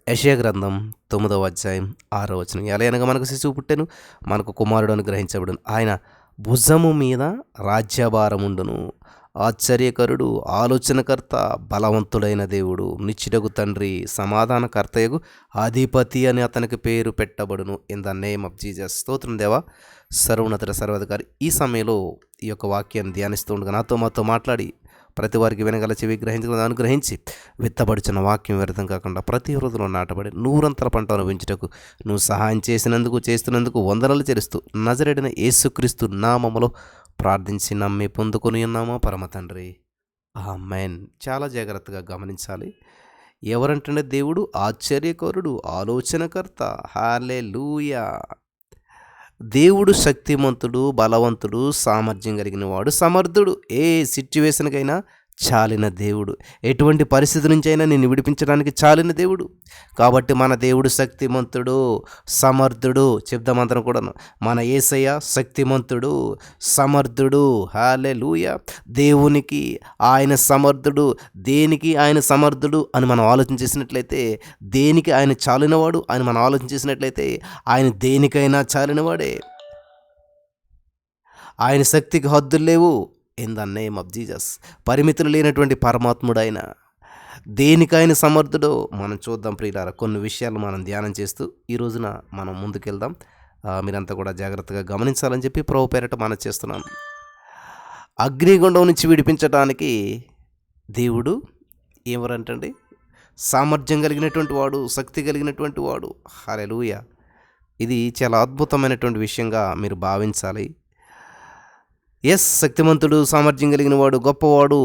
యెషయా గ్రంథం 9వ అధ్యాయం 6వ వచనం. ఎలయనగా మనకు శిశువు పుట్టెను, మనకు కుమారుడు అనుగ్రహించబడును. ఆయన భుజము మీద రాజ్యభారముండును. ఆశ్చర్యకరుడు, ఆలోచనకర్త, బలవంతుడైన దేవుడు, నిత్యుడగు తండ్రి, సమాధానకర్తయగు అధిపతి అని అతనికి పేరు పెట్టబడును. In the name of Jesus. స్తోత్రం దేవా, సర్వోన్నతుడ, సర్వాధికారి. ఈ సమయంలో ఈ యొక్క వాక్యాన్ని ధ్యానిస్తూ ఉండగా మాతో మాట్లాడి ప్రతి వారికి వినగల చెవి అనుగ్రహించి విత్తబడుచున్న వాక్యం వ్యర్థం కాకుండా ప్రతి హృదయంలో నాటబడి నూరంతల పంట అనుభవించుటకు నువ్వు సహాయం చేస్తున్నందుకు వందనలు చెల్లిస్తూ నజరేడిన యేసుక్రీస్తు నామములో ప్రార్థించి నమ్మి పొందుకొని ఉన్నామా పరమ తండ్రి, ఆమేన్. చాలా జాగ్రత్తగా గమనించాలి. ఎవరంటే దేవుడు ఆశ్చర్యకరుడు, ఆలోచనకర్త. హల్లెలూయా. దేవుడు శక్తిమంతుడు, బలవంతుడు, సామర్థ్యం కలిగిన వాడు, సమర్థుడు. ఏ సిచ్యువేషన్కైనా చాలిన దేవుడు. ఎటువంటి పరిస్థితి నుంచి అయినా నిన్ను విడిపించడానికి చాలిన దేవుడు. కాబట్టి మన దేవుడు శక్తిమంతుడు, సమర్థుడు. చెప్దామంతరం కూడాను, మన యేసయ్య శక్తిమంతుడు, సమర్థుడు. హల్లెలూయా. దేవునికి ఆయన సమర్థుడు, దేనికి ఆయన సమర్థుడు అని మనం ఆలోచన చేసినట్లయితే, దేనికి ఆయన చాలినవాడు అని మనం ఆలోచన చేసినట్లయితే, ఆయన దేనికైనా చాలినవాడే. ఆయన శక్తికి హద్దులు లేవు. In the name of Jesus. పరిమితులు లేనటువంటి పరమాత్ముడైన దేనికైనా సమర్థుడో మనం చూద్దాం ప్రియులారా. కొన్ని విషయాలు మనం ధ్యానం చేస్తూ ఈ రోజున మనం ముందుకెళ్దాం. మీరంతా కూడా జాగ్రత్తగా గమనించాలని చెప్పి ప్రభు పేరట మనం చేస్తున్నాను. అగ్నిగుండం నుంచి విడిపించడానికి దేవుడు ఎవరంటండి? సామర్థ్యం కలిగినటువంటి వాడు, శక్తి కలిగినటువంటి వాడు. హల్లెలూయా. ఇది చాలా అద్భుతమైనటువంటి విషయంగా మీరు భావించాలి. శక్తిమంతుడు, సామర్థ్యం కలిగిన వాడు, గొప్పవాడు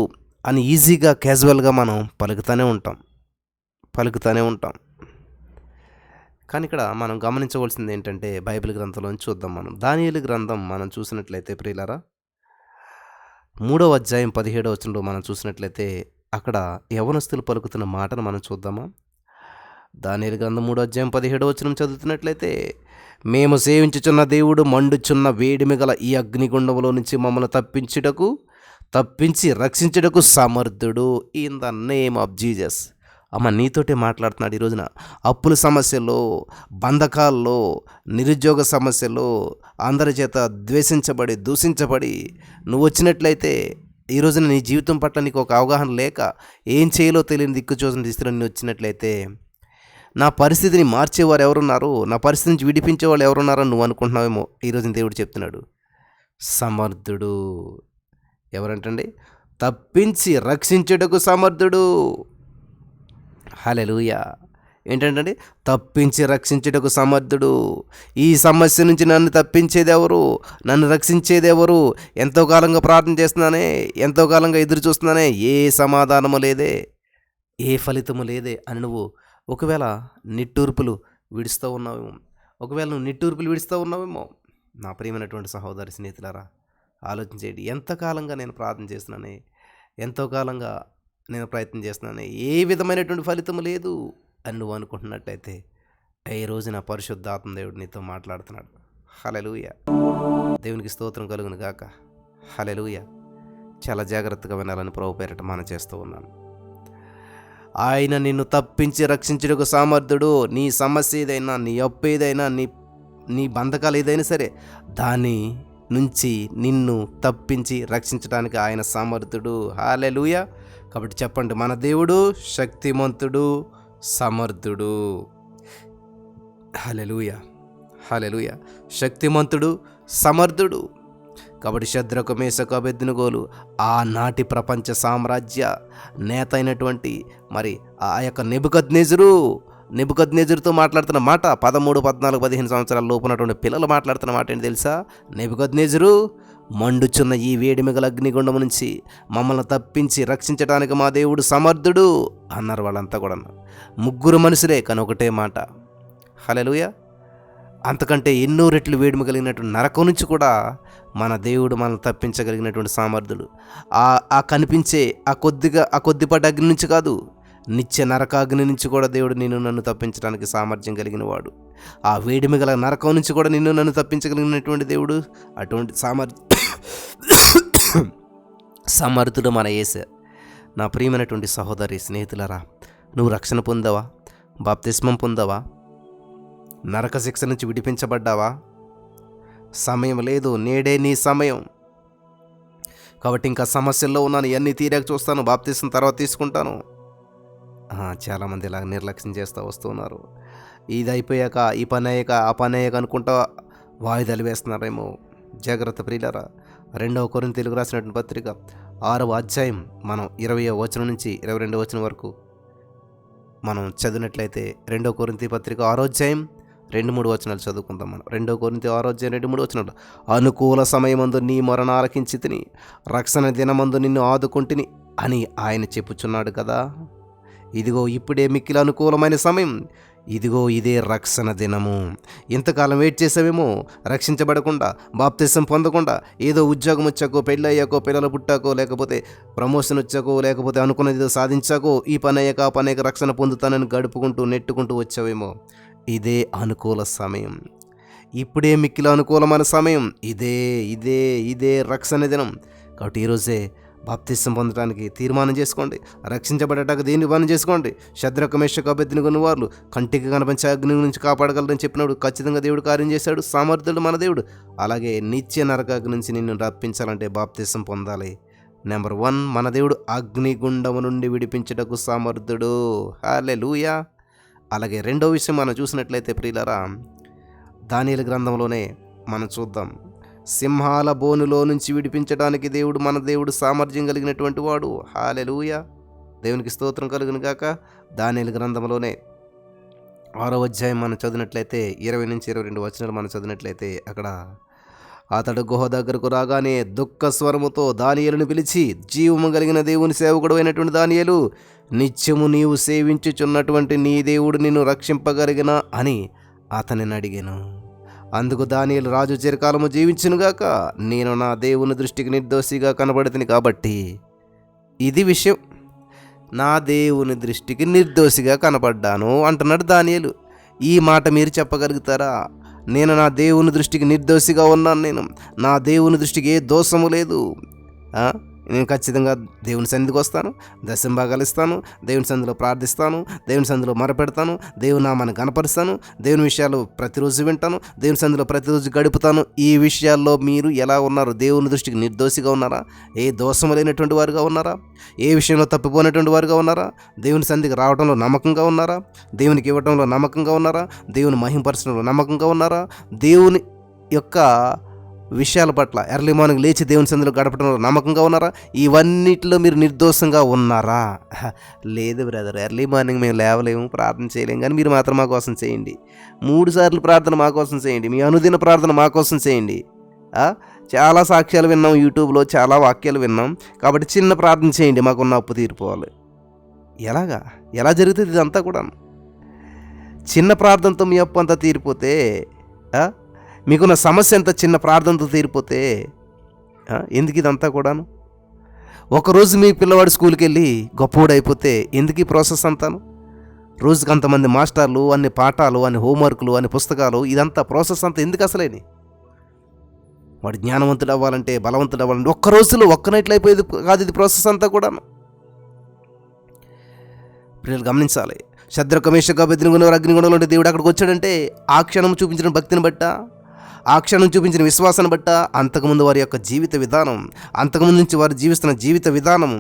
అని ఈజీగా క్యాజువల్గా మనం పలుకుతూనే ఉంటాం. కానీ ఇక్కడ మనం గమనించవలసింది ఏంటంటే, బైబిల్ గ్రంథంలోంచి చూద్దాం. మనం దానియేలు గ్రంథం మనం చూసినట్లయితే ప్రియులారా, 3వ అధ్యాయం 17వ వచనంలో మనం చూసినట్లయితే అక్కడ యవనస్తులు పలుకుతున్న మాటను మనం చూద్దామా? దానియేలు గ్రంథం 3వ అధ్యాయం 17వ వచనం చదువుతున్నట్లయితే, మేము సేవించుచున్న దేవుడు మండుచున్న వేడిమి గల ఈ అగ్నిగుండంలో నుంచి మమ్మల్ని తప్పించి రక్షించుటకు సమర్థుడు. In the name of Jesus. అమ్మ, నీతోటే మాట్లాడుతున్నాడు ఈ రోజున. అప్పుల సమస్యలో, బంధకాల్లో, నిరుద్యోగ సమస్యలో, అందరి చేత దూషించబడి నువ్వు వచ్చినట్లయితే, ఈ రోజున నీ జీవితం పట్ల నీకు ఒక అవగాహన లేక ఏం చేయాలో తెలియని దిక్కుచోసిన దిశలో నేను వచ్చినట్లయితే, నా పరిస్థితిని మార్చేవారు ఎవరున్నారు, నా పరిస్థితి నుంచి విడిపించే వాళ్ళు ఎవరున్నారని నువ్వు అనుకుంటున్నావేమో. ఈరోజు దేవుడు చెప్తున్నాడు, సమర్థుడు. ఎవరంటండి? తప్పించి రక్షించుటకు సమర్థుడు. హల్లెలూయా. ఏంటంటే తప్పించి రక్షించుటకు సమర్థుడు. ఈ సమస్య నుంచి నన్ను తప్పించేది ఎవరు, నన్ను రక్షించేది ఎవరు? ఎంతో కాలంగా ప్రార్థన చేస్తున్నానే, ఎంతో కాలంగా ఎదురు చూస్తున్నానే, ఏ సమాధానము లేదే, ఏ ఫలితము లేదే అని నువ్వు ఒకవేళ నిట్టూర్పులు విడుస్తూ ఉన్నావేమో. నా ప్రియమైనటువంటి సహోదరి, స్నేహితులారా, ఆలోచించేయండి. ఎంతకాలంగా నేను ప్రార్థన చేస్తున్నానే, ఎంతో కాలంగా నేను ప్రయత్నం చేస్తున్నానే, ఏ విధమైనటువంటి ఫలితం లేదు అని నువ్వు అనుకుంటున్నట్టయితే, ఈ రోజు నా పరిశుద్ధాత్మ దేవుడు నీతో మాట్లాడుతున్నాడు. హల్లెలూయా. దేవునికి స్తోత్రం కలుగును గాక. హల్లెలూయా. చాలా జాగ్రత్తగా వినాలని ప్రభు పేరట మనం చేస్తూ ఉన్నాను. ఆయన నిన్ను తప్పించి రక్షించుటకు సమర్థుడు. నీ సమస్య ఏదైనా, నీ అప్పు ఏదైనా, నీ బంధకాలు ఏదైనా సరే, దాని నుంచి నిన్ను తప్పించి రక్షించడానికి ఆయన సమర్థుడు. హల్లెలూయా. కాబట్టి చెప్పండి, మన దేవుడు శక్తిమంతుడు, సమర్థుడు. హల్లెలూయా. హల్లెలూయా. శక్తిమంతుడు, సమర్థుడు. కాబట్టి శద్రకు, మేషకు, అబేద్నెగోలు ఆనాటి ప్రపంచ సామ్రాజ్య నేత అయినటువంటి మరి ఆ యొక్క నెబుకద్నెజరుతో మాట్లాడుతున్న మాట, 13, 14, 15 సంవత్సరాల లోపు ఉన్నటువంటి పిల్లలు మాట్లాడుతున్న మాట ఏంటి తెలుసా? నెబుకద్నెజరు, మండుచున్న ఈ వేడిమిగల అగ్నిగుండం నుంచి మమ్మల్ని తప్పించి రక్షించడానికి మా దేవుడు సమర్థుడు అన్నారు. వాళ్ళంతా కూడా ముగ్గురు మనుషులే, కానీ ఒకటే మాట. హల్లెలూయా. అంతకంటే ఎన్నో రెట్లు వేడిమి కలిగినటువంటి నరకం నుంచి కూడా మన దేవుడు మనల్ని తప్పించగలిగినటువంటి సామర్థ్యుడు. ఆ కనిపించే ఆ కొద్దిపాటి అగ్ని నుంచి కాదు, నిత్య నరకాగ్ని నుంచి కూడా దేవుడు నన్ను తప్పించడానికి సామర్థ్యం కలిగిన వాడు. ఆ వేడిమి గల నరకం నుంచి కూడా నన్ను తప్పించగలిగినటువంటి దేవుడు. అటువంటి సమర్థుడు మన యేసే. నా ప్రియమైనటువంటి సహోదరి, స్నేహితులరా, నువ్వు రక్షణ పొందావా? బాప్తిస్మం పొందావా? నరక శిక్ష నుంచి విడిపించబడ్డావా? సమయం లేదు, నేడే నీ సమయం. కాబట్టి ఇంకా సమస్యల్లో ఉన్నాను, ఇవన్నీ తీరాక చూస్తాను, బాప్తిస్మం తర్వాత తీసుకుంటాను. చాలామంది ఇలా నిర్లక్ష్యం చేస్తూ వస్తూ ఉన్నారు. ఇది అయిపోయాక ఈ పని అయ్యాక ఆ పని అయ్యాక అనుకుంటా వాయిదాలు వేస్తున్నారేమో. జాగ్రత్త ప్రియులారా. 2 కొరింథీయులకు రాసినటువంటి పత్రిక 6వ అధ్యాయం మనం 20వ వచనం నుంచి 22వ వచనం వరకు మనం చదివినట్లయితే 2 కొరింథీ పత్రిక 6వ అధ్యాయం 2-3 వచనాలు చదువుకుందాం. మనం 2 కొరింథీ 6వ అధ్యాయం 2-3 వచనాలు. అనుకూల సమయమందు నీ మొరను ఆలకించితిని, రక్షణ దినమందు నిన్ను ఆదుకుంటిని అని ఆయన చెప్పుచున్నాడు కదా. ఇదిగో ఇప్పుడే మిక్కిలి అనుకూలమైన సమయం, ఇదిగో ఇదే రక్షణ దినము. ఇంతకాలం వెయిట్ చేసావేమో రక్షించబడకుండా, బాప్తిసం పొందకుండా, ఏదో ఉద్యోగం వచ్చాకో, పెళ్ళి అయ్యాకో, పిల్లలు పుట్టాకో, లేకపోతే ప్రమోషన్ వచ్చాకో, లేకపోతే అనుకున్నది ఏదో సాధించాకో, ఈ పని అయ్యాక ఆ పని అయ్యాక రక్షణ పొందుతానని గడుపుకుంటూ నెట్టుకుంటూ వచ్చావేమో. ఇదే అనుకూల సమయం, ఇప్పుడే మిక్కిలి అనుకూలమైన సమయం, ఇదే ఇదే ఇదే రక్షణ దినం. కాబట్టి ఈరోజే బాప్తిసం పొందడానికి తీర్మానం చేసుకోండి. రక్షించబడటానికి దేని పని చేసుకోండి. శద్రకు మేషకు అబేద్నెగో వారు కంటికి కనిపించే అగ్ని నుంచి కాపాడగలరని చెప్పినప్పుడు ఖచ్చితంగా దేవుడు కార్యం చేశాడు. సమర్థుడు మన దేవుడు. అలాగే నిత్య నరకాగ్ని నుంచి నిన్ను రప్పించాలంటే బాప్తిసం పొందాలి. నెంబర్ 1, మన దేవుడు అగ్నిగుండము నుండి విడిపించుటకు సమర్థుడు. హల్లెలూయా. అలాగే రెండో విషయం మనం చూసినట్లయితే ప్రియులారా, దానియేలు గ్రంథంలోనే మనం చూద్దాం. సింహాల బోనులో నుంచి విడిపించడానికి మన దేవుడు సామర్థ్యం కలిగినటువంటి వాడు. హల్లెలూయా. దేవునికి స్తోత్రం కలుగును గాక. దానియేలు గ్రంథంలోనే 6వ అధ్యాయం మనం చదివినట్లయితే 20-22 వచనాలు మనం చదివినట్లయితే అక్కడ అతడు గుహ దగ్గరకు రాగానే దుఃఖ స్వరముతో దానియేలును పిలిచి, జీవము కలిగిన దేవుని సేవకుడు అయినటువంటి దానియేలు, నిత్యము నీవు సేవించుచున్నటువంటి నీ దేవుడు నిన్ను రక్షింపగలిగిన అని అతనిని అడిగాను. అందుకు దానియేలు, రాజు చిరకాలము జీవించునుగాక, నేను నా దేవుని దృష్టికి నిర్దోషిగా కనబడుతుంది కాబట్టి. ఇది విషయం, నా దేవుని దృష్టికి నిర్దోషిగా కనపడ్డాను అంటున్నాడు దానియేలు. ఈ మాట మీరు చెప్పగలుగుతారా? నేను నా దేవుని దృష్టికి నిర్దోషిగా ఉన్నాను, నా దేవుని దృష్టికి ఏ దోషము లేదు. నేను ఖచ్చితంగా దేవుని సన్నిధికి వస్తాను, దశంభాగాలు ఇస్తాను, దేవుని సన్నిధిలో ప్రార్థిస్తాను, దేవుని సన్నిధిలో మొరపెడతాను, దేవుని నామాన్ని కనపరుస్తాను, దేవుని విషయాలు ప్రతిరోజు వింటాను, దేవుని సన్నిధిలో ప్రతిరోజు గడుపుతాను. ఈ విషయాల్లో మీరు ఎలా ఉన్నారు? దేవుని దృష్టికి నిర్దోషిగా ఉన్నారా? ఏ దోషము లేనటువంటి వారుగా ఉన్నారా? ఏ విషయంలో తప్పిపోయినటువంటి వారుగా ఉన్నారా? దేవుని సన్నిధికి రావడంలో నమ్మకంగా ఉన్నారా? దేవునికి ఇవ్వడంలో నమ్మకంగా ఉన్నారా? దేవుని మహింపరచడంలో నమ్మకంగా ఉన్నారా? దేవుని యొక్క విషయాల పట్ల ఎర్లీ మార్నింగ్ లేచి దేవుని సన్నిధిలో గడపడంలో నమ్మకంగా ఉన్నారా? ఇవన్నిటిలో మీరు నిర్దోషంగా ఉన్నారా? లేదు బ్రదర్, ఎర్లీ మార్నింగ్ మేము లేవలేము, ప్రార్థన చేయలేము, కానీ మీరు మాత్రం మా కోసం చేయండి. 3 సార్లు ప్రార్థన మా కోసం చేయండి, మీ అనుదిన ప్రార్థన మా కోసం చేయండి. చాలా సాక్ష్యాలు విన్నాం, యూట్యూబ్లో చాలా వాక్యాలు విన్నాం. కాబట్టి చిన్న ప్రార్థన చేయండి, మాకున్న అప్పు తీరిపోవాలి. ఎలా జరుగుతుంది ఇదంతా కూడా? చిన్న ప్రార్థనతో మీ అప్పు అంతా తీరిపోతే, మీకున్న సమస్య ఎంత చిన్న ప్రార్థనతో తీరిపోతే ఎందుకు ఇదంతా కూడాను? ఒకరోజు మీ పిల్లవాడు స్కూల్కి వెళ్ళి గొప్పవాడు అయిపోతే ఎందుకు ఈ ప్రాసెస్ అంతాను? రోజుకి అంతమంది మాస్టర్లు, అన్ని పాఠాలు, అన్ని హోంవర్క్లు, అన్ని పుస్తకాలు, ఇదంతా ప్రాసెస్ అంతా ఎందుకు అసలేని? వాడు జ్ఞానవంతుడు అవ్వాలంటే, బలవంతుడు అవ్వాలంటే ఒక్క రోజులో ఒక్క నైట్లో అయిపోయేది కాదు ఇది ప్రాసెస్ అంతా కూడాను. పిల్లలు గమనించాలి. శద్రకు మేషకు అబేద్నెగో అగ్నిగుండంలో ఉంటే దేవుడు అక్కడికి వచ్చాడంటే ఆ క్షణం చూపించిన భక్తిని బట్ట, ఆ క్షణం చూపించిన విశ్వాసాన్ని బట్ట, అంతకుముందు వారి యొక్క జీవిత విధానం, అంతకుముందు నుంచి వారు జీవిస్తున్న జీవిత విధానం.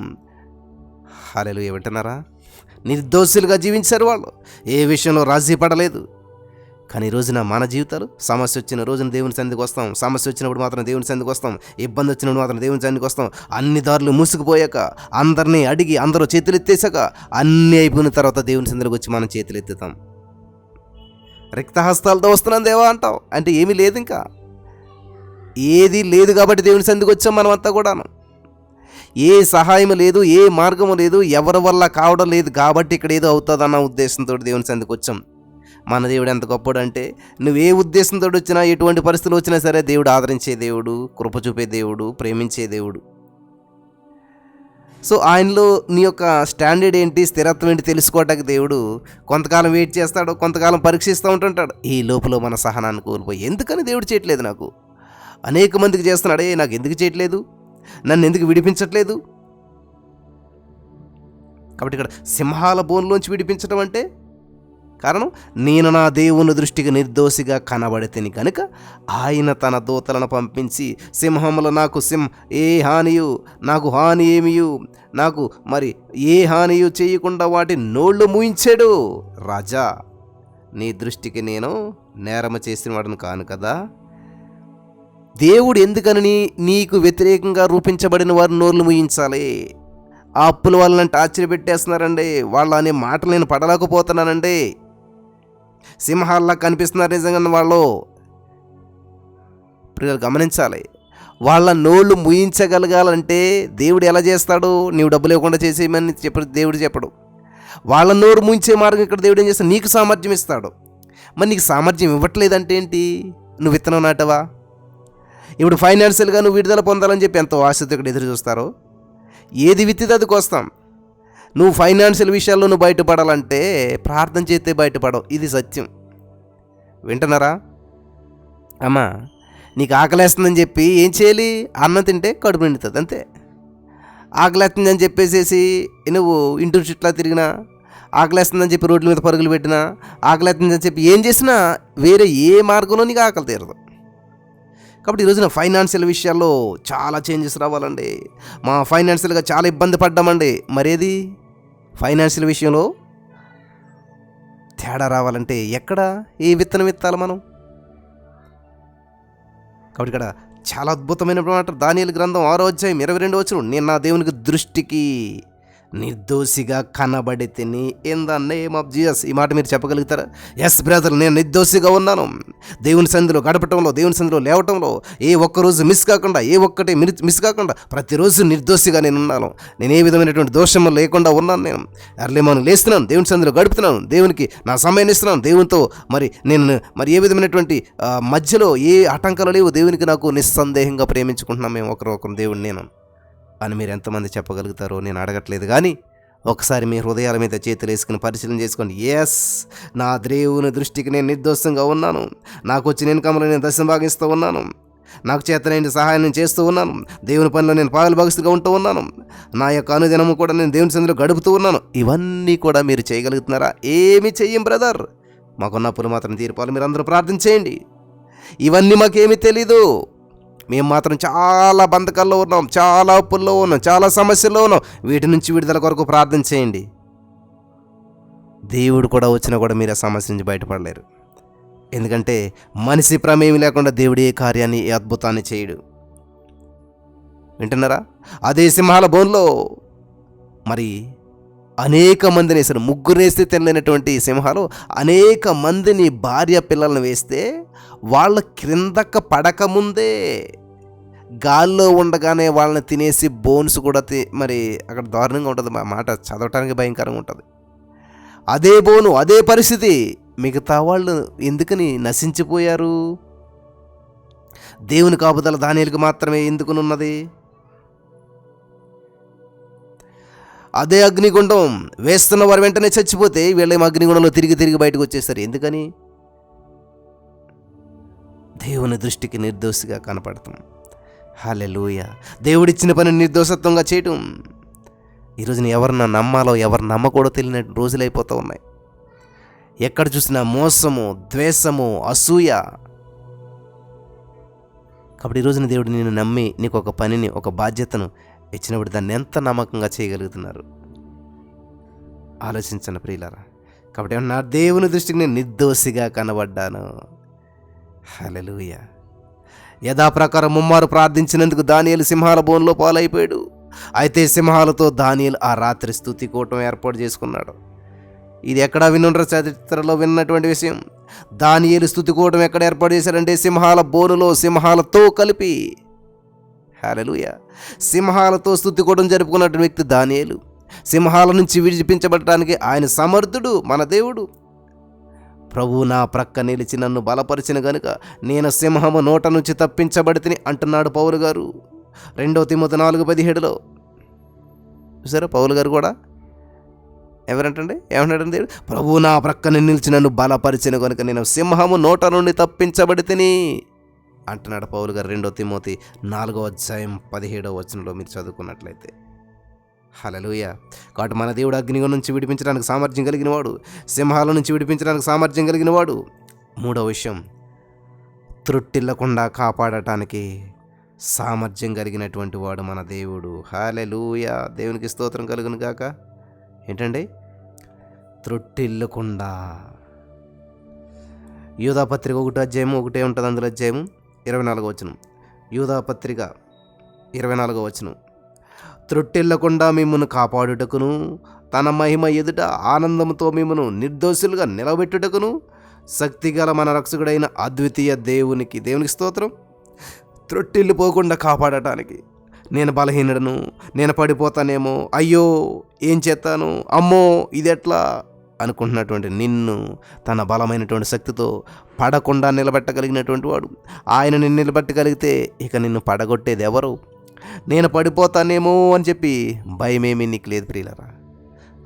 హల్లెలూయా. వింటున్నారా? నిర్దోషులుగా జీవించారు వాళ్ళు, ఏ విషయంలో రాజీ పడలేదు. కానీ ఈ రోజున మన జీవితాలు, సమస్య వచ్చిన రోజున దేవుని సన్నిధికి వస్తాం, సమస్య వచ్చినప్పుడు మాత్రం దేవుని సన్నిధికి వస్తాం, ఇబ్బంది వచ్చినప్పుడు మాత్రం దేవుని సన్నిధికి వస్తాం. అన్ని దారులు మూసుకుపోయాక, అందరినీ అడిగి, అందరూ చేతులు ఎత్తేసాక, అన్నీ అయిపోయిన తర్వాత దేవుని సన్నిధికి వచ్చి మనం చేతులు ఎత్తుతాం. రిక్తహస్తాలతో వస్తున్నాను దేవా అంటాం, అంటే ఏమీ లేదు, ఇంకా ఏది లేదు కాబట్టి దేవుని సన్నిధికి వచ్చాం మనమంతా కూడాను. ఏ సహాయం లేదు, ఏ మార్గము లేదు, ఎవరి వల్ల కావడం లేదు కాబట్టి ఇక్కడ ఏదో అవుతుందన్న ఉద్దేశంతో దేవుని సన్నిధికి వచ్చాం. మన దేవుడు ఎంత గొప్పడు అంటే, నువ్వు ఏ ఉద్దేశంతో వచ్చినా, ఎటువంటి పరిస్థితులు వచ్చినా సరే దేవుడు ఆదరించే దేవుడు, కృప చూపే దేవుడు, ప్రేమించే దేవుడు. సో ఆయనలో నీ యొక్క స్టాండర్డ్ ఏంటి, స్థిరత్వం ఏంటి తెలుసుకోవటానికి దేవుడు కొంతకాలం వెయిట్ చేస్తాడు, కొంతకాలం పరీక్షిస్తూ ఉంటుంటాడు. ఈ లోపల మన సహనాన్ని కోల్పోయి, ఎందుకని దేవుడు చేయట్లేదు నాకు? అనేక మందికి చేస్తున్నాడే, నాకు ఎందుకు చేయట్లేదు? నన్ను ఎందుకు విడిపించట్లేదు? కాబట్టి ఇక్కడ సింహాల బోన్లోంచి విడిపించడం అంటే కారణం, నేను నా దేవుని దృష్టికి నిర్దోషిగా కనబడితిని కనుక ఆయన తన దూతలను పంపించి సింహములు నాకు హాని ఏమియు నాకు మరి ఏ హానియు చేయకుండా వాటి నోళ్ళు మూయించాడు. రాజా, నీ దృష్టికి నేను నేరము చేసిన వాడను కాను కదా. దేవుడు ఎందుకని నీకు వ్యతిరేకంగా రూపించబడిన వారి నోళ్ళు మూయించాలి? ఆ అప్పుల వాళ్ళంటే ఆశ్చర్యపెట్టేస్తున్నారండి. వాళ్ళ అనే మాటలు నేను పడలేకపోతున్నానండి. సింహాల్లా కనిపిస్తున్నారు నిజంగా వాళ్ళు. ప్రియులు గమనించాలి, వాళ్ళ నోళ్ళు ముయించగలగాలంటే దేవుడు ఎలా చేస్తాడు? నీవు డబ్బులు ఇవ్వకుండా చేసేయమని దేవుడు చెప్పడు. వాళ్ళ నోరు ముయించే మార్గం ఇక్కడ దేవుడు ఏం చేస్తాడు? నీకు సామర్థ్యం ఇస్తాడు. మరి నీకు సామర్థ్యం ఇవ్వట్లేదంటే ఏంటి? నువ్వు విత్తనం నాటవా? ఇప్పుడు ఫైనాన్షియల్గా నువ్వు విడుదల పొందాలని చెప్పి ఎంతో ఆశతో ఇక్కడ ఎదురు చూస్తారో, ఏది విత్తితే అది కోస్తాం. నువ్వు ఫైనాన్షియల్ విషయాల్లో నువ్వు బయటపడాలంటే ప్రార్థన చేస్తే బయటపడవు. ఇది సత్యం. వింటున్నారా అమ్మా? నీకు ఆకలేస్తుందని చెప్పి ఏం చేయాలి? అన్నం తింటే కడుపు నిండుతుంది, అంతే. ఆకలేస్తుందని చెప్పేసేసి నువ్వు ఇంటి చుట్లా తిరిగినా, ఆకలేస్తుందని చెప్పి రోడ్ల మీద పరుగులు పెట్టినా, ఆకలేస్తుందని చెప్పి ఏం చేసినా వేరే ఏ మార్గంలో నీకు ఆకలి తీరదు. కాబట్టి ఈరోజున ఫైనాన్షియల్ విషయాల్లో చాలా చేంజెస్ రావాలండి. మా ఫైనాన్షియల్గా చాలా ఇబ్బంది పడ్డామండి. మరేది ఫైనాన్షియల్ విషయంలో తేడా రావాలంటే ఎక్కడ ఏ విత్తనం విత్తాలి మనం? కాబట్టి ఇక్కడ చాలా అద్భుతమైన మాట. దానియేలు గ్రంథం 6వ అధ్యాయం 22వ వచనం, నేను నా దేవునికి దృష్టికి నిర్దోషిగా కనబడి తిని in the name of Jesus. ఈ మాట మీరు చెప్పగలుగుతారా? ఎస్ బ్రదర్, నేను నిర్దోషిగా ఉన్నాను. దేవుని సన్నిధిలో గడపటంలో, దేవుని సన్నిధిలో లేవటంలో ఏ ఒక్కరోజు మిస్ కాకుండా ప్రతిరోజు నిర్దోషిగా నేను ఉన్నాను. నేను ఏ విధమైనటువంటి దోషము లేకుండా ఉన్నాను. నేను ఎర్లీమాను లేస్తున్నాను, దేవుని సన్నిధిలో గడుపుతున్నాను, దేవునికి నా సమయాన్ని ఇస్తున్నాను. దేవునితో నేను ఏ విధమైనటువంటి మధ్యలో ఏ ఆటంకాలు లేవు. దేవునికి నాకు నిస్సందేహంగా ప్రేమించుకుంటున్నాను మేము ఒకరు దేవుడిని నేను అని మీరు ఎంతమంది చెప్పగలుగుతారో నేను అడగట్లేదు. కానీ ఒకసారి మీ హృదయాల మీద చేతులు వేసుకుని పరిశీలన చేసుకోండి. ఎస్, నా దేవుని దృష్టికి నేను నిర్దోషంగా ఉన్నాను. నాకు వచ్చిన ఇన్కమ్లో నేను దశమ భాగిస్తూ ఉన్నాను. నాకు చేతనైన సహాయం నేను చేస్తూ ఉన్నాను. దేవుని పనిలో నేను పాలు భాగస్తుగా ఉంటూ ఉన్నాను. నా యొక్క అనుదినము కూడా నేను దేవుని సన్నిధిలో గడుపుతూ ఉన్నాను. ఇవన్నీ కూడా మీరు చేయగలుగుతున్నారా? ఏమి చెయ్యం బ్రదర్. మాకున్న అప్పులు మాత్రం తీర్పాలి. మీరు అందరూ ప్రార్థన చేయండి. ఇవన్నీ మాకేమీ తెలీదు. మేము మాత్రం చాలా బంధకాల్లో ఉన్నాం, చాలా అప్పుల్లో ఉన్నాం, చాలా సమస్యల్లో ఉన్నాం. వీటి నుంచి విడుదల కొరకు ప్రార్థన చేయండి. దేవుడు కూడా వచ్చినా కూడా మీరు ఆ సమస్య నుంచి బయటపడలేరు. ఎందుకంటే మనిషి ప్రమేయం లేకుండా దేవుడు ఏ కార్యాన్ని, ఏ అద్భుతాన్ని చేయడు. వింటున్నారా? అదే సింహాల బోన్లో మరి అనేక మందిని వేశారు. ముగ్గురు వేస్తే తినలేనటువంటి సింహాలు అనేక మందిని భార్య పిల్లలను వేస్తే వాళ్ళ క్రిందక పడకముందే గాల్లో ఉండగానే వాళ్ళని తినేసి బోన్స్ కూడా మరి అక్కడ దారుణంగా ఉంటుంది. మా మాట చదవటానికి భయంకరంగా ఉంటుంది. అదే బోను, అదే పరిస్థితి. మిగతా వాళ్ళు ఎందుకని నశించిపోయారు? దేవుని కాపుదల దానియేలుకు మాత్రమే ఎందుకునున్నది? అదే అగ్నిగుండం వేస్తున్న వారు వెంటనే చచ్చిపోతే వీళ్ళేమో అగ్నిగుండంలో తిరిగి బయటకు వచ్చేస్తారు. ఎందుకని? దేవుని దృష్టికి నిర్దోషిగా కనపడతాం. హల్లెలూయా. దేవుడిచ్చిన పని నిర్దోషత్వంగా చేయటం. ఈరోజున ఎవరిని నమ్మాలో ఎవరు నమ్మకూడదో తెలియని రోజులు అయిపోతూ ఉన్నాయి. ఎక్కడ చూసినా మోసము, ద్వేషము, అసూయ. కాబట్టి ఈరోజున దేవుడు నిన్ను నమ్మి నీకు ఒక పనిని, ఒక బాధ్యతను ఇచ్చినప్పుడు దాన్ని ఎంత నమ్మకంగా చేయగలుగుతున్నారు ఆలోచించండి ప్రియులారా. కాబట్టి నా దేవుని దృష్టికి నేను నిర్దోషిగా కనబడ్డాను. హల్లెలూయా. యథాప్రకారం ముమ్మారు ప్రార్థించినందుకు దానియేలు సింహాల బోన్లో పాలైపోయాడు. అయితే సింహాలతో దానియేలు ఆ రాత్రి స్తుతి కూటం ఏర్పాటు చేసుకున్నాడు. ఇది ఎక్కడా వినుండ్ర చరిత్రలో విన్నటువంటి విషయం. దానియేలు స్తుతి కూటం ఎక్కడ ఏర్పాటు చేశారంటే సింహాల బోనులో, సింహాలతో కలిపి. హల్లెలూయా. సింహాలతో స్తుతి కూటం జరుపుకున్నటువంటి వ్యక్తి దానియేలు. సింహాల నుంచి విడిపించబడటానికి ఆయన సమర్థుడు, మన దేవుడు. ప్రభువు నా ప్రక్క నిలిచి నన్ను బలపరిచిన గనుక నేను సింహము నోట నుంచి తప్పించబడితిని అంటున్నాడు పౌలు గారు 2 తిమోతి 4:17. చూసారా పౌలు గారు కూడా ఎవరంటండి, ఏమన్నాడండి? ప్రభువు నా ప్రక్కన నిలిచి నన్ను బలపరిచిన కనుక నేను సింహము నోట నుండి తప్పించబడితిని అంటున్నాడు పౌలు గారు 2 తిమోతి 4:17 మీరు చదువుకున్నట్లయితే. హల్లెలూయా. కాబట్టి మన దేవుడు అగ్నిలో నుంచి విడిపించడానికి సామర్థ్యం కలిగిన వాడు, సింహాల నుంచి విడిపించడానికి సామర్థ్యం కలిగిన వాడు. మూడవ విషయం, త్రొట్టిల్లకుండా కాపాడటానికి సామర్థ్యం కలిగినటువంటి వాడు మన దేవుడు. హల్లెలూయా. దేవునికి స్తోత్రం కలుగును గాక. ఏంటండి? త్రొట్టిల్లకుండా. యూదాపత్రిక 1 ఉంటుంది, అందులో అధ్యాయం 24వ వచనం. యూదాపత్రిక 24వ వచనం. త్రొట్టిల్లకుండా మిమ్మల్ని కాపాడుటకును, తన మహిమ ఎదుట ఆనందంతో మిమ్మను నిర్దోషులుగా నిలబెట్టుటకును శక్తిగల మన రక్షకుడైన అద్వితీయ దేవునికి స్తోత్రం. త్రొట్టిల్లిపోకుండా కాపాడటానికి. నేను బలహీనుడను, నేను పడిపోతానేమో, అయ్యో ఏం చేస్తాను, అమ్మో ఇదెట్లా అనుకుంటున్నటువంటి నిన్ను తన బలమైనటువంటి శక్తితో పడకుండా నిలబెట్టగలిగినటువంటి వాడు. ఆయన నిన్ను నిలబెట్టగలిగితే ఇక నిన్ను పడగొట్టేది ఎవరు? నేను పడిపోతానేమో అని చెప్పి భయమేమీ నీకు లేదు ప్రియులారా.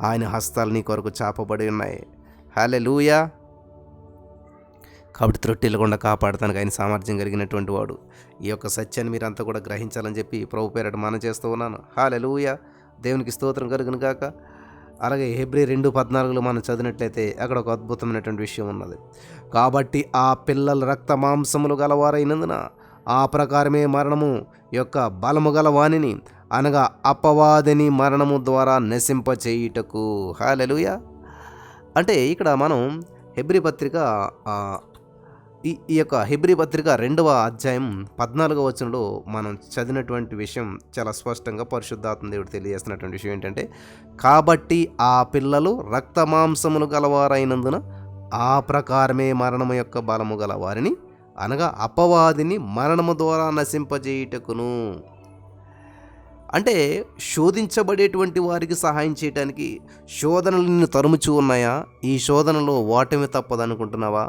ఆయన హస్తాలు నీ కొరకు చాపబడి ఉన్నాయి. హల్లెలూయా. కాబట్టి త్రొట్టిల్లకుండా కాపాడతానికి ఆయన సామర్థ్యం కలిగినటువంటి వాడు. ఈ యొక్క సత్యాన్ని మీరంతా కూడా గ్రహించాలని చెప్పి ప్రభు పేరట మనం చేస్తూ ఉన్నాను. హల్లెలూయా. దేవునికి స్తోత్రం కలుగును గాక. అలాగే హెబ్రీ 2:14 మనం చదివినట్లయితే అక్కడ ఒక అద్భుతమైనటువంటి విషయం ఉన్నది. కాబట్టి ఆ పిల్లలు రక్త మాంసములు గలవారైనందున ఆ ప్రకారమే మరణము యొక్క బలము గల వానిని, అనగా అపవాదిని మరణము ద్వారా నశింపచేయుటకు. హల్లెలూయా. అంటే ఇక్కడ మనం హెబ్రీ పత్రిక ఈ యొక్క హెబ్రీ పత్రిక 2వ అధ్యాయం 14వ వచనంలో మనం చదివినటువంటి విషయం చాలా స్పష్టంగా పరిశుద్ధాత్మ దేవుడు తెలియజేస్తున్నటువంటి విషయం ఏంటంటే, కాబట్టి ఆ పిల్లలు రక్త మాంసములు గలవారైనందున ఆ ప్రకారమే మరణము యొక్క బలము గల వారిని, అనగా అపవాదిని మరణము ద్వారా నశింపజేయుటకును. అంటే శోధించబడేటువంటి వారికి సహాయం చేయడానికి శోధనలు నిన్ను తరుముచూ ఉన్నాయా? ఈ శోధనలో ఓటమి తప్పదనుకుంటున్నావా?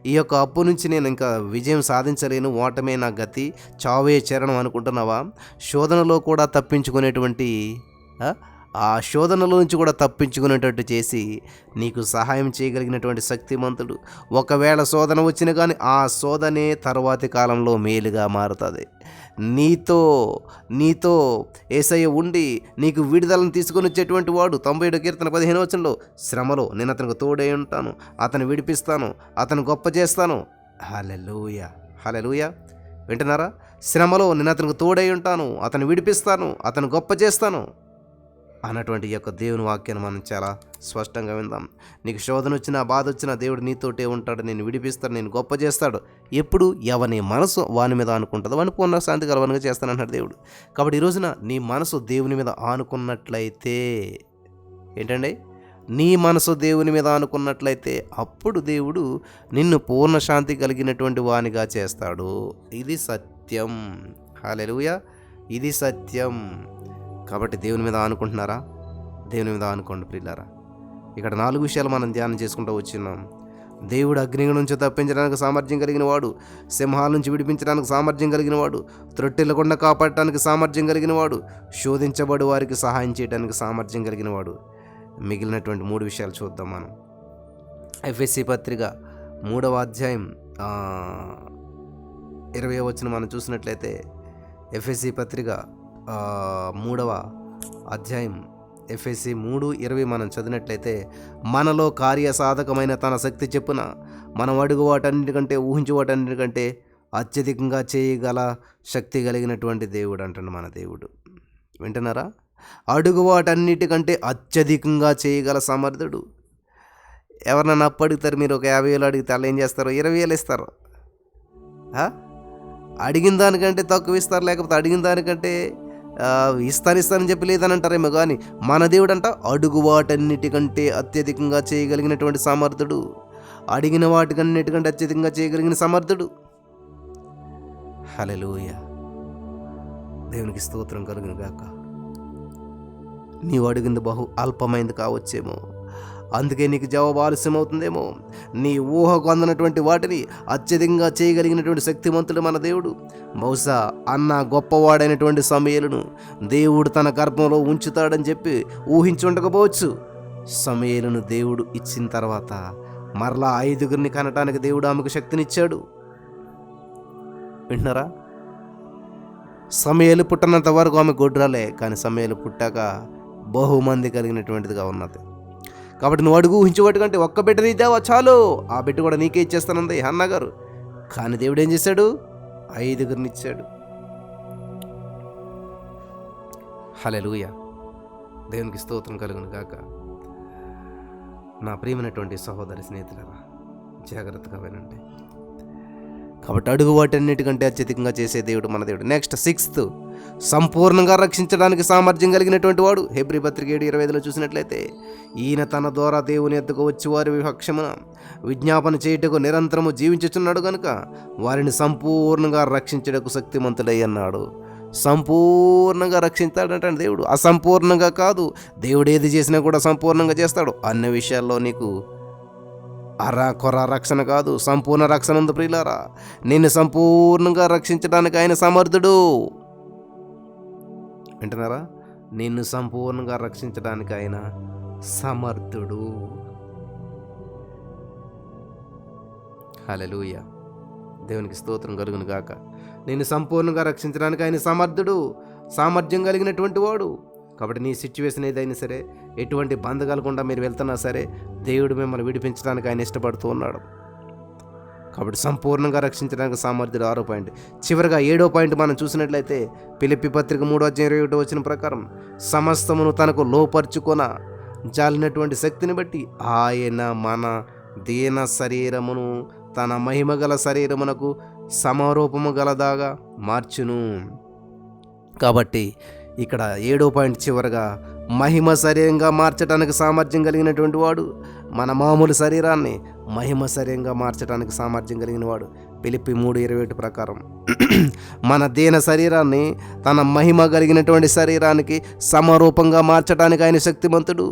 ఈ యొక్క అప్పు నుంచి నేను ఇంకా విజయం సాధించలేను, ఓటమే నా గతి, చావే చరణం అనుకుంటున్నావా? శోధనలో కూడా తప్పించుకునేటువంటి ఆ శోధనలో నుంచి కూడా తప్పించుకునేటట్టు చేసి నీకు సహాయం చేయగలిగినటువంటి శక్తిమంతుడు. ఒకవేళ శోధన వచ్చినా కానీ ఆ శోధనే తరువాతి కాలంలో మేలుగా మారుతుంది. నీతో యేసయ్య ఉండి నీకు విడుదలను తీసుకొని వచ్చేటువంటి వాడు. 97 కీర్తన 15వ వచనంలో, శ్రమలో నేను అతనికి తోడై ఉంటాను, అతను విడిపిస్తాను, అతను గొప్ప చేస్తాను. హల్లెలూయా. హల్లెలూయా. వింటున్నారా? శ్రమలో నేను అతనికి తోడై ఉంటాను, అతను విడిపిస్తాను, అతను గొప్ప చేస్తాను అన్నటువంటి ఈ యొక్క దేవుని వాక్యాన్ని మనం చాలా స్పష్టంగా విందాం. నీకు శోధన వచ్చినా, బాధ వచ్చినా దేవుడు నీతోటే ఉంటాడు, నేను విడిపిస్తాడు, నేను గొప్ప చేస్తాడు. ఎప్పుడు ఎవని మనసు వాని మీద ఆనుకుంటుందో వాడిని పూర్ణ శాంతి కలవనుగా చేస్తానంటాడు దేవుడు. కాబట్టి ఈ రోజున నీ మనసు దేవుని మీద ఆనుకున్నట్లయితే ఏంటండి? నీ మనసు దేవుని మీద ఆనుకున్నట్లయితే అప్పుడు దేవుడు నిన్ను పూర్ణ శాంతి కలిగినటువంటి వానిగా చేస్తాడు. ఇది సత్యం. హల్లెలూయా. ఇది సత్యం. కాబట్టి దేవుని మీద ఆనుకుంటున్నారా? దేవుని మీద ఆనుకోండి ప్రియులారా. ఇక్కడ 4 విషయాలు మనం ధ్యానం చేసుకుంటూ వచ్చినాం. దేవుడు అగ్ని నుంచి తప్పించడానికి సామర్థ్యం కలిగిన వాడు, సింహాల నుంచి విడిపించడానికి సామర్థ్యం కలిగిన వాడు, త్రొట్టిల్లకుండా కాపాడటానికి సామర్థ్యం కలిగిన వాడు, శోధించబడి వారికి సహాయం చేయడానికి సామర్థ్యం కలిగిన వాడు. మిగిలినటువంటి 3 విషయాలు చూద్దాం మనం. ఎఫెసీ పత్రిక 3వ అధ్యాయం 20వ వచనం మనం చూసినట్లయితే, ఎఫెసీ పత్రిక 3వ అధ్యాయం ఎఫెసీ 3:20 మనం చదివినట్లయితే, మనలో కార్యసాధకమైన తన శక్తి చెప్పున మనం అడుగు వాటన్నిటికంటే ఊహించు వాటన్నిటికంటే అత్యధికంగా చేయగల శక్తి కలిగినటువంటి దేవుడు అంటాడు మన దేవుడు. వింటున్నారా? అడుగు వాటన్నిటికంటే అత్యధికంగా చేయగల సమర్థుడు. ఎవరినైనా అప్పు అడుగుతారు, మీరు ఒక 50,000 అడిగితే వాళ్ళు ఏం చేస్తారు? 20,000 ఇస్తారు. అడిగిన దానికంటే తక్కువ ఇస్తారు, లేకపోతే అడిగిన దానికంటే ఇస్తానని చెప్పి లేదని అంటారేమో. కానీ మన దేవుడు అంట అడుగు వాటన్నిటికంటే అత్యధికంగా చేయగలిగినటువంటి సమర్థుడు. అడిగిన వాటికన్నిటికంటే అత్యధికంగా చేయగలిగిన సమర్థుడు. హల్లెలూయా. దేవునికి స్తోత్రం కలుగును గాక. నీవు అడిగింది బహు అల్పమైంది కావచ్చేమో, అందుకే నీకు జవాబు ఆలస్యం అవుతుందేమో. నీ ఊహకు అందనటువంటి వాటిని అత్యధికంగా చేయగలిగినటువంటి శక్తిమంతుడు మన దేవుడు. బహుశా అన్న గొప్పవాడైనటువంటి సమూయేలును దేవుడు తన గర్భంలో ఉంచుతాడని చెప్పి ఊహించుండకపోవచ్చు. సమూయేలును దేవుడు ఇచ్చిన తర్వాత మరలా 5గురిని కనటానికి దేవుడు ఆమెకు శక్తినిచ్చాడు. వింటున్నారా? సమూయేలు పుట్టినంత వరకు ఆమె గొడ్రాలే, కానీ సమూయేలు పుట్టాక బహుమంది కలిగినటువంటిదిగా ఉన్నది. కాబట్టి నువ్వు అడుగు ఊహించేవాటి కంటే ఒక్క బిడ్డని ఇద్దావా చాలు, ఆ బిడ్డ కూడా నీకే ఇచ్చేస్తానంది హన్నా గారు. కానీ దేవుడు ఏం చేశాడు? 5గురిని ఇచ్చాడు. హల్లెలూయా, దేవునికి స్తోత్రం కలుగును గాక. నా ప్రియమైనటువంటి సహోదరి స్నేహితులారా, జాగ్రత్తగా వినండి. కాబట్టి అడుగు వాటన్నిటికంటే అత్యధికంగా చేసే దేవుడు మన దేవుడు. నెక్స్ట్ 6th, సంపూర్ణంగా రక్షించడానికి సామర్థ్యం కలిగినటువంటి వాడు. హెబ్రీ పత్రిక 7:25 చూసినట్లయితే, ఈయన తన ద్వారా దేవుని ఎద్దకు వచ్చి వారి విపక్షమున విజ్ఞాపన చేయుటకు నిరంతరము జీవించుచున్నాడు గనుక వారిని సంపూర్ణంగా రక్షించుటకు శక్తిమంతుడై అన్నాడు. సంపూర్ణంగా రక్షించాడంటే దేవుడు అసంపూర్ణంగా కాదు. దేవుడు ఏది చేసినా కూడా సంపూర్ణంగా చేస్తాడు. అన్ని విషయాల్లో నీకు కొర రక్షణ కాదు, సంపూర్ణ రక్షణ ఉంది ప్రియులారా. నిన్ను సంపూర్ణంగా రక్షించడానికి ఆయన సమర్థుడు. వింటున్నారా? నిన్ను సంపూర్ణంగా రక్షించడానికి ఆయన సమర్థుడు. హల్లెలూయా, దేవునికి స్తోత్రం కలుగును గాక. నిన్ను సంపూర్ణంగా రక్షించడానికి ఆయన సమర్థుడు, సామర్థ్యం కలిగినటువంటి వాడు. కాబట్టి నీ సిచ్యువేషన్ ఏదైనా సరే, ఎటువంటి బంధకాలకుండా మీరు వెళ్తున్నా సరే, దేవుడు మిమ్మల్ని విడిపించడానికి ఆయన ఇష్టపడుతూ ఉన్నాడు. కాబట్టి సంపూర్ణంగా రక్షించడానికి సామర్థ్యుడు. 6వ పాయింట్. చివరిగా 7వ పాయింట్ మనం చూసినట్లయితే, ఫిలిప్పీ పత్రిక 3:21 ప్రకారం, సమస్తమును తనకు లోపరుచుకొన జాలినటువంటి శక్తిని బట్టి ఆయన మన దీన శరీరమును తన మహిమగల శరీరమునకు సమరూపము గలదాగా మార్చును. కాబట్టి ఇక్కడ 7వ పాయింట్ చివరగా, మహిమ శరీరంగా మార్చడానికి సామర్థ్యం కలిగినటువంటి వాడు. మన మామూలు శరీరాన్ని మహిమ శరీరంగా మార్చడానికి సామర్థ్యం కలిగిన వాడు. ఫిలిప్పీ 3:21 ప్రకారం మన దీన శరీరాన్ని తన మహిమ కలిగినటువంటి శరీరానికి సమరూపంగా మార్చడానికి ఆయన శక్తిమంతుడు.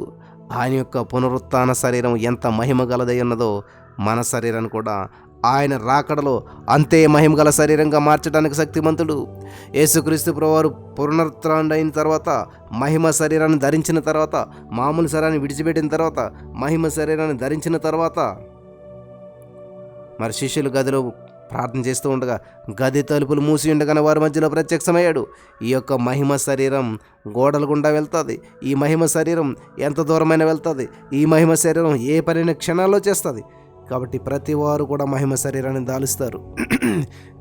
ఆయన యొక్క పునరుత్థాన శరీరం ఎంత మహిమ గలదై ఉన్నదో, మన శరీరాన్ని కూడా ఆయన రాకడలో అంతే మహిమగల శరీరంగా మార్చడానికి శక్తిమంతుడు. యేసుక్రీస్తు ప్రభువారు పునరుత్థానుడైన తర్వాత, మహిమ శరీరాన్ని ధరించిన తర్వాత, మామూలు శరీరాన్ని విడిచిపెట్టిన తర్వాత, మహిమ శరీరాన్ని ధరించిన తర్వాత, మరి శిష్యులు గదిలో ప్రార్థన చేస్తూ ఉండగా గది తలుపులు మూసి ఉండగానే వారి మధ్యలో ప్రత్యక్షమయ్యాడు. ఈ యొక్క మహిమ శరీరం గోడల గుండా వెళ్తుంది. ఈ మహిమ శరీరం ఎంత దూరమైన వెళ్తుంది. ఈ మహిమ శరీరం ఏ పనిని క్షణాల్లో చేస్తుంది. కాబట్టి ప్రతి వారు కూడా మహిమ శరీరాన్ని దాలుస్తారు.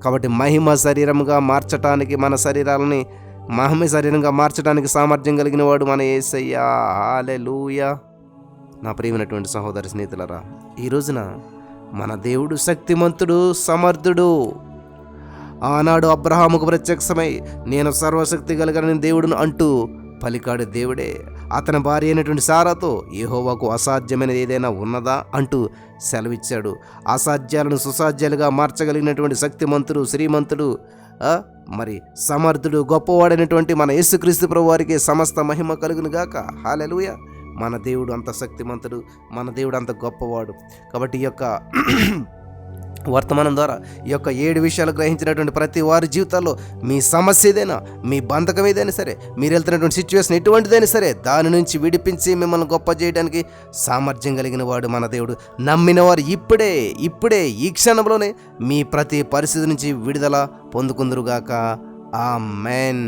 కాబట్టి మహిమ శరీరంగా మార్చటానికి, మన శరీరాలని మహిమ శరీరంగా మార్చడానికి సామర్థ్యం కలిగిన వాడు మన యేసయ్య. హల్లెలూయా. నా ప్రియమైనటువంటి సహోదరి స్నేహితులరా, ఈ రోజున మన దేవుడు శక్తిమంతుడు, సమర్థుడు. ఆనాడు అబ్రహాముకు ప్రత్యక్షమై, నేను సర్వశక్తి కలిగిన దేవుడును అంటూ పలికాడు దేవుడే. అతని భార్య అయినటువంటి సారాతో, యెహోవాకు అసాధ్యమైనది ఏదైనా ఉన్నదా అంటూ సెలవిచ్చాడు. అసాధ్యాలను సుసాధ్యాలుగా మార్చగలిగినటువంటి శక్తిమంతుడు, శ్రీమంతుడు, మరి సమర్థుడు, గొప్పవాడైనటువంటి మన యేసుక్రీస్తు ప్రభు వారికి సమస్త మహిమ కలుగును గాక. హల్లెలూయా. మన దేవుడు అంత శక్తిమంతుడు, మన దేవుడు అంత గొప్పవాడు. కాబట్టి ఈ యొక్క వర్తమానం ద్వారా ఈ యొక్క 7 విషయాలు గ్రహించినటువంటి ప్రతి వారి జీవితాల్లో మీ సమస్య ఏదైనా, మీ బంధకం ఏదైనా సరే, మీరు వెళ్తున్నటువంటి సిచ్యువేషన్ ఎటువంటిదైనా సరే, దాని నుంచి విడిపించి మిమ్మల్ని గొప్ప చేయడానికి సామర్థ్యం కలిగిన వాడు మన దేవుడు. నమ్మిన వారు ఇప్పుడే ఈ క్షణంలోనే మీ ప్రతి పరిస్థితి నుంచి విడుదల పొందుకుందురుగాక. ఆమేన్.